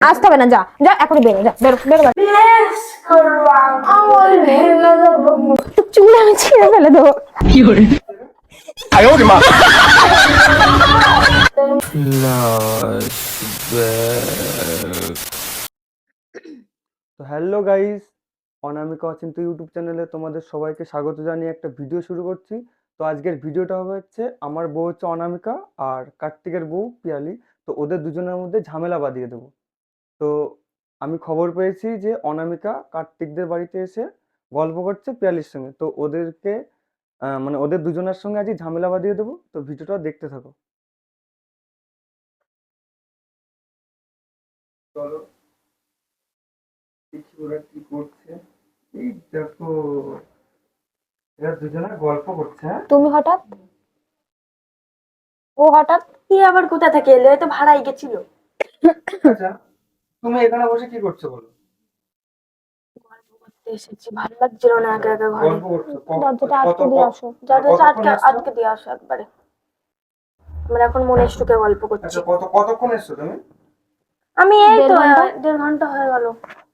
আসতে হবে না, যা যা এখনই বেরো, যা বেরো বেরো চুল আমি ছিঁড়ে ফেলে দেবো। তো হ্যালো গাইস, অনামিকা অচিন্ত ইউটিউব চ্যানেলে তোমাদের সবাইকে স্বাগত জানিয়ে একটা ভিডিও শুরু করছি। তো আজকের ভিডিওটা হবে হচ্ছে আমার বউ হচ্ছে অনামিকা আর কার্তিকের বউ পিয়ালি। তো ওদের দুজনের মধ্যে ঝামেলা বাঁধিয়ে দেবো। তো আমি খবর পেয়েছি যে অনামিকা কার্তিকদের বাড়িতে এসে গল্প করছে পিয়ালির সঙ্গে। তো ওদেরকে মানে ওদের দুজনের সঙ্গে আজকে ঝামেলা বাঁধিয়ে দেবো। তো ভিডিওটা দেখতে থাকো। চলো দেখি ওরা কি করছে। এই দেখো, এরা দুজনে গল্প করছে। হ্যাঁ, তুমি হঠাৎ, ও হঠাৎ কি আবার কোথা থেকে এলো? এ তো ভাড়াই গেছিল। আচ্ছা, তুমি এখানে বসে কি করছো বলো? গল্প করতে এসেছি, ভালো লাগছিল না একা একা ঘরে। গল্প করছো দরজাটা আটকে দিয়ে আসো। দরজাটা কতক্ষণ এসছো? আটকে দিয়ে আসো একবারে। আমার এখন মনে সুখে গল্প করছি। আচ্ছা, কতক্ষণ এসছো তুমি? আমি এই তো 1.5 ঘন্টা। 1.5 ঘন্টা হয়ে গেল।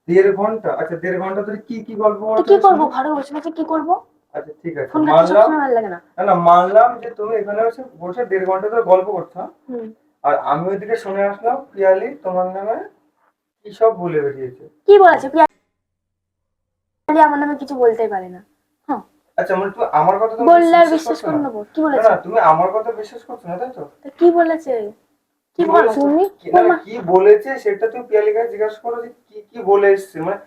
1.5 ঘন্টা? আচ্ছা, 1.5 ঘন্টা ধরে কি গল্প তো করছো কি করবো, শুনি? ঘরে বসে বসে কি করবো? আচ্ছা ঠিক আছে, ফোন ঘাটতে মানলাম। সবসময় ভালো লাগে না। না না, মানলাম যে তুমি এখানে বসে বসে 1.5 ঘন্টা ধরে গল্প করছো, হ্যাঁ? হুম। আর আমি ওইদিকে শুনে আসলাম পিয়ালি তোমার নামে কি সব বলে বেরিয়েছে। কি বলেছে পিয়ালি? আমার নামে কিছু বলতেই পারে না। হ্যাঁ, আচ্ছা, মানে তুমি আমার কথা তুমি বললে আর বিশ্বাস বিশ্বাস করছো করে না? নেবো। কি না বলেছে? না, তুমি আমার কথা বিশ্বাস করছো না, তাই তো? তা কি বলেছে? কি কি বলো বলেছে? তুমি? কি বলেছে সেটা তুমি পিয়ালিকে জিজ্ঞাসা করো যে কি বলে এসছে। মানে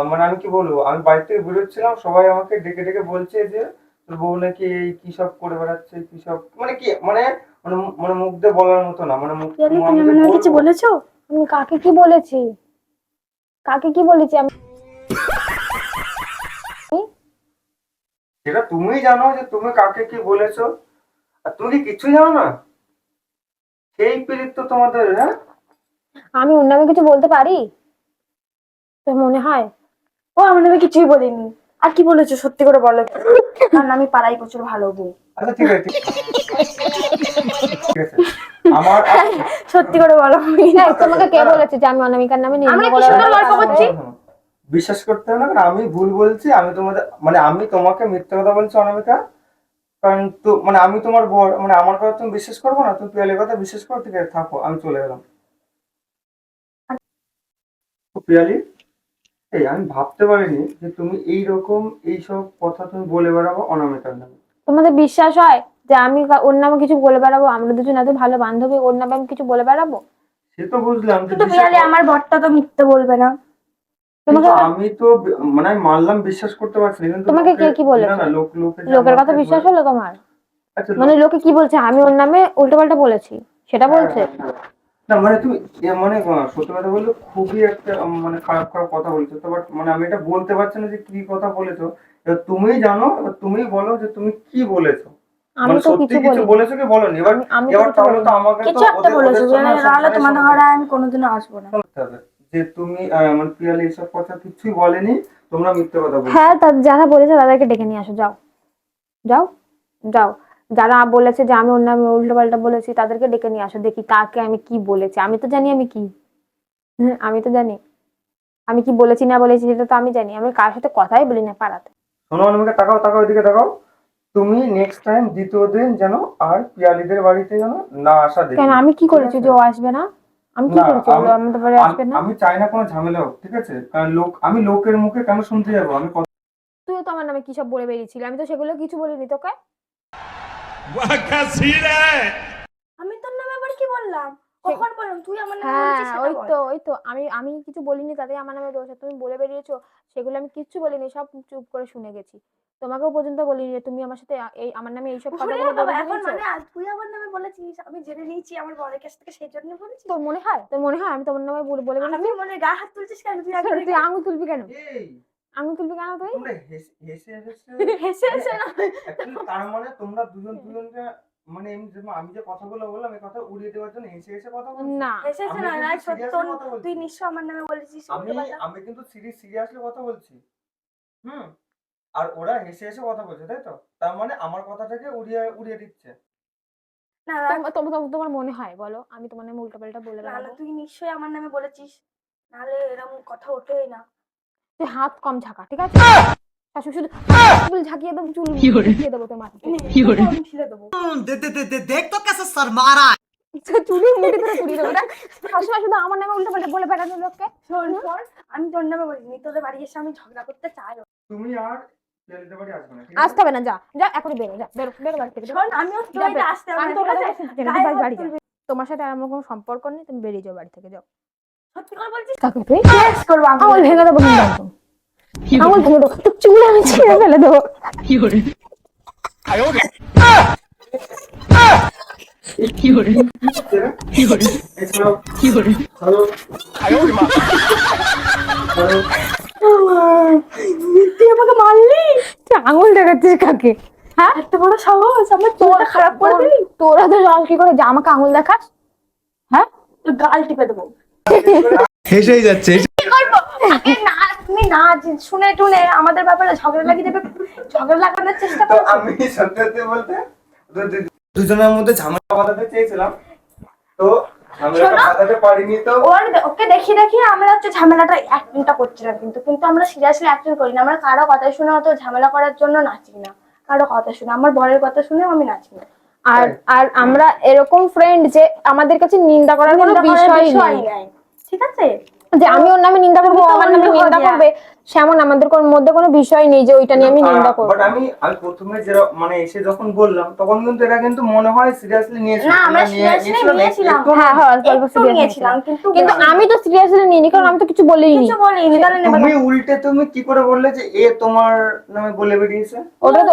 মানে আমি কি বলবো, আমি বাড়ি থেকে বেরোচ্ছিলাম, সবাই আমাকে ডেকে ডেকে বলছে যে তোর বউ নাকি এই কি সব করে বেড়াচ্ছে, কি সব মানে কি মানে মানে মানে মুখ দিয়ে বলার মতো না, মানে মুখ পিয়ালি, তুমি আমি যে আমার নামে কিছু বলবো। বলেছো? আমি কাকে কি বলেছি? কাকে কি বলেছি আমি? সেটা তুমিই জানো যে তুমি কাকে কি বলেছো। আর তুমি কি কিছুই জানো না? সেই পীড়িত তো তোমাদের, হ্যাঁ? আমি ওর নামে কিছু বলতে পারি? তোর মনে হয়? ও আমার নামে কিছুই বলেনি। আর কি বলেছো সত্যি করে বলো। কারণ আমি পাড়াই প্রচুর ভালো বউ। আচ্ছা ঠিক আছে, ঠিক আছে। আমার সত্যি করে বলো। এই, তোমাকে কে বলেছে যে আমি অনামিকার নামে নিন্দা আমরা কি করে সুন্দর গল্প বেড়াচ্ছি? করছি। বিশ্বাস করতে হবে না, কারণ আমি ভুল বলছি। আমি তোমাদের মানে আমি তোমাকে মিথ্যে কথা বলছি অনামিকা। কারণ তো মানে আমি তোমার বর, মানে আমার কথা তুমি বিশ্বাস করবো না, তুমি পিয়ালির কথা বিশ্বাস করো। ঠিক আছে, থাকো, আমি চলে গেলাম। তো পিয়ালি, এই আমি ভাবতে পারিনি যে তুমি এইরকম এইসব কথা তুমি বলে বেড়াবো অনামিকার নামে। তোমাদের বিশ্বাস হয় যে আমি ওর নামে কিছু বলে বেড়াবো? আমরা দুজন এত ভালো বান্ধবী, ওর নামে আমি কিছু বলে বেড়াবো? সে তো বুঝলাম যে কিন্তু বিশ্বাস পিয়ালি, আমার বরটা তো মিথ্যে বলবে না। কিন্তু তোমাকে আমি তো মানে আমি মানলাম, বিশ্বাস করতে পারছি না, কিন্তু তোমাকে কে কি না বলেছে? না, লোকের যে লোকের কথা আমাকে বিশ্বাস হলো তোমার? আচ্ছা মানে লোকে কি বলছে, আমি ওর নামে উল্টোপাল্টা বলেছি সেটা হ্যাঁ, বলছে? না মানে তুমি মানে সত্যি কথা বললে খুবই একটা মানে খারাপ খারাপ কথা বলছো। তো বাট মানে আমি এটা বলতে পারছি না যে কি কথা বলেছো। এবার তুমিই জানো, এবার তুমিই বলো যে তুমি কি বলেছো। আমি মানে তো সত্যি কিছু কিছু বলিনি। বলেছো কি বলনি? এবার আমি তো এবার কিছু তাহলে তো বলিনি। আমাকে তো কিছু একটা ওদের বলেছো ওদের পিয়ালি, নাহলে শোনার তোমাদের ঘরে আমি কোনোদিনও আসবো না। শুনতে হবে যে তুমি মানে পিয়ালি এসব কথা কিছুই বলেনি, তোমরা মিথ্যে কথা বলছো। হ্যাঁ, যারা বলেছে তাদেরকে ডেকে নিয়ে আসো, যাও যাও যাও। যারা বলেছে যে আমি ওর নামে উল্টোপাল্টা বলেছি তাদেরকে ডেকে নিয়ে আসো, দেখি কাকে আমি কি বলেছি। আমি তো জানি আমি কি। আমি তো জানি আমি কি বলেছি না বলেছি, সেটা তো আমি জানি। আমি কার সাথে কথাই বলি না পাড়াতে। শোনো অনামিকা, তাকাও তাকাও, এদিকে তাকাও। তুমি নেক্সট টাইম দ্বিতীয় দিন যেন আর পিয়ালিদের বাড়িতে যেন না আসা কেন, দেখি। আমি কি ঠিক করেছি আছে? যে ও আসবে না? আমি কি না, করেছি আমি ওগুলো আমাদের বাড়ি আসবে না? আমি চাই না কোনো ঝামেলা হোক, ঠিক আছে? কারণ আমি লোকের মুখে কেন শুনতে যাবো? আমি তুইও তো আমার নামে কি সব বলে বেরিয়েছিলি, আমি তো সেগুলো কিছু বলিনি তোকে। আমি তোর নামে আবার কি বললাম? সে- কখন বললাম? তুই আমার নামে হ্যাঁ, বলেছিস সেটা ওই বল। তো ওই তো আমি আমি কিছু বলিনি, তাতে আমার নামে দোষ। আর তুমি বলে বেরিয়েছো, সেগুলো আমি কিচ্ছু বলিনি, সব চুপ করে শুনে গেছি। তোমাকেও পর্যন্ত বলিনি যে তুমি আমার সাথে এই আমার নামে এইসব ওরে কথাগুলো বাবা, বলে এখন বেরিয়েছো। মানে আজ তুই আমার নামে বলেছিস, আমি জেনে নিয়েছি আমার বরের কাছ থেকে, সেই জন্য বলেছিস? তোর মনে হয়, আমি তোমার নামে বলে বলে আমি বেরিয়েছি? মনে গায়ে হাত তুলছিস কেন তুই আগে তুই থেকে? আঙুল তুলবি কেন? এই আঙুল তুলবি কেন তুই? তোমরা হেসে হেসে হেসে হেসে মানে হেসে না। actually তার মানে তোমরা দুজনকে মানে এমনি যেমন আমি যে কথাগুলো বললাম এই কথা উড়িয়ে দেওয়ার জন্য হেসে হেসে কথা বলছো। না, হেসে হেসে আমি নয়, কিন্তু না সত্য। সিরিয়াসলি কথা তুই বলছি। নিশ্চয় আমার নামে বলেছিস আমি উল্টোপাল্টা। আমি কিন্তু সিরিয়াসলি কথা বলছি। হুম। আর ওরা হেসে হেসে কথা বলছে, তাই তো? তার মানে আমার কথাটাকে উড়িয়ে উড়িয়ে দিচ্ছে। না না, তোমার মনে হয় বলো আমি তোমার নামে উল্টাপাল্টা বলে না না, বেড়াবো? তুই নিশ্চয়ই আমার নামে বলেছিস, নাহলে এরকম কথা ওঠেই না। তুই হাত কম ঝাঁকা, ঠিক আছে? শাশুড়ি শুধু চুল ঝাঁকিয়ে দেবো, চুল ঝাঁকিয়ে দেবো তোর মাথাতে। তোকে আমি ছিলে দেবো। देख तो कैसे शर्मा रहा है। চুলি মুঠি ধরে পুড়িয়ে দেবো। দেখ সবসময় শুধু আমার নামে উল্টাপাল্টা বলে বেড়ানো লোককে। শোন শোন, আমি তোর নামে বলিনি, তোদের বাড়ি এসে আমি ঝগড়া করতে চাই। তুমি আর পিয়ালিদের বাড়ি আসবে না, ঠিক আছে? আসতে হবে না, যা যা এখনই বেরো, যা বেরো বেরো বাড়ি থেকে, যা। শোন, আমিও তোর যা বাড়িতে বেরো। আসতে হবে আমি না, তোর ঠিক কথা আছে? শুনতে চাই না, তুই গায়ে বাড়ি যা। হাত তুলবি। তোমার সাথে আমার কোনো সম্পর্ক নেই, তুমি বেরিয়ে যাও বাড়ি থেকে, যাও। সত্যি করে বলছিস? কাকে তুই? কেস করবো আঙুল আঙুল। ভেঙে দেবো কিন্তু একদম। আঙুল ভেঙে দেবো, তোর চুল আমি ছিঁড়ে ফেলে দেবো। এই ছাড়ো, ছাড়ো। ছাড়ো। তুই আমাকে মারলি? তুই আঙুল দেখাচ্ছিস কাকে? হ্যাঁ, এত বড় সাহস, আমার চোখটা খারাপ করে দিলি। তোরা তো সাহস কি করে যে আমাকে আঙুল দেখাস? হ্যাঁ, তোর গাল টিপে দেবো। হেসেই যাচ্ছে। কি করবো? আগে না, তুমি না শুনে টুনে আমাদের ব্যাপারে ঝগড়া লাগিয়ে দেবে, ঝগড়া লাগানোর চেষ্টা তো করছো। আমি সত্যি সত্যি বলতে দুজনের মধ্যে ঝামেলা বাঁধাতে চেয়েছিলাম, তো ঝামেলাটা শোনো। বাঁধাতে পারিনি। তো ওকে দেখিয়ে দেখিয়ে আমরা হচ্ছে ঝামেলাটা অ্যাক্টিংটা করছিলাম, কিন্তু কিন্তু আমরা সিরিয়াসলি অ্যাক্টিং করি না। আমরা কারো কথা শুনে অত ঝামেলা করার জন্য নাচি না, কারো কথা শুনে, আমার বরের কথা শুনে আমি নাচি না। আর আর আমরা এরকম ফ্রেন্ড যে আমাদের কাছে নিন্দা করার কোনো নিন্দা করার বিষয় বিষয় নেই। নাই, ঠিক আছে? যে আমি ওর নামে নিন্দা করবো, তুমি তো আমার নামে অন্য নিন্দা হদিয়া। করবে, সেমন আমাদের মধ্যে কোনো বিষয় নেই যে ওইটা নিয়ে আমি নিন্দা করবো। বাট আমি প্রথমে যে মানে এসে যখন বললাম তখন কিন্তু এরা কিন্তু মনে হয় সিরিয়াসলি নিয়েছিল। না, আমরা তোমরা seriously নিয়েছিলে না? নিয়েছিলাম। একটু- হ্যাঁ হ্যাঁ, অল্প অল্প একটু serious নিয়েছিলাম, নিয়েছিলাম। কিন্তু কিন্তু আমি তো সিরিয়াসলি নিইনি, কারণ আমি তো কিছু বলিনি। কিছু বলিনি, তাহলে নেবে তুমি না। উল্টে তুমি কি করে বললে যে এ তোমার নামে বলে বেরিয়েছে?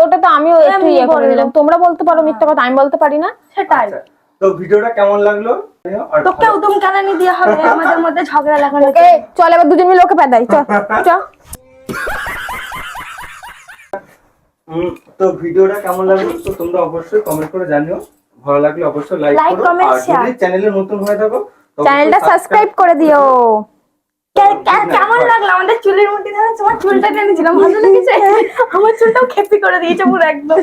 ওটা তো আমিও একটু এমনি ইয়ে করে বললো। দিলাম। তোমরা বলতে পারো মিথ্যা কথা, আমি বলতে পারি না। সেটাই। আচ্ছা, তো ভিডিওটা কেমন লাগলো? আর তোকে উদম কানানি দেওয়া হবে আমাদের মধ্যে ঝগড়া লাগানো। ওকে চল এবার দুজন মিলে ওকে পেদাই, চল চল। তো ভিডিওটা কেমন লাগলো তো তোমরা অবশ্যই কমেন্ট করে জানিও। ভালো লাগলে অবশ্যই লাইক Like, করো, comment, আর যদি share। চ্যানেলে নতুন হয়ে থাকো তো চ্যানেলটা অবশ্যই সাবস্ক্রাইব করে দিও। কেমন লাগলো আমাদের চুলের মুঠি ধরে তোমার চুলটা টেনেছিলাম, ভালো লেগেছে? আমার চুলটাও খেপি করে দিয়েছে পুরো একদম।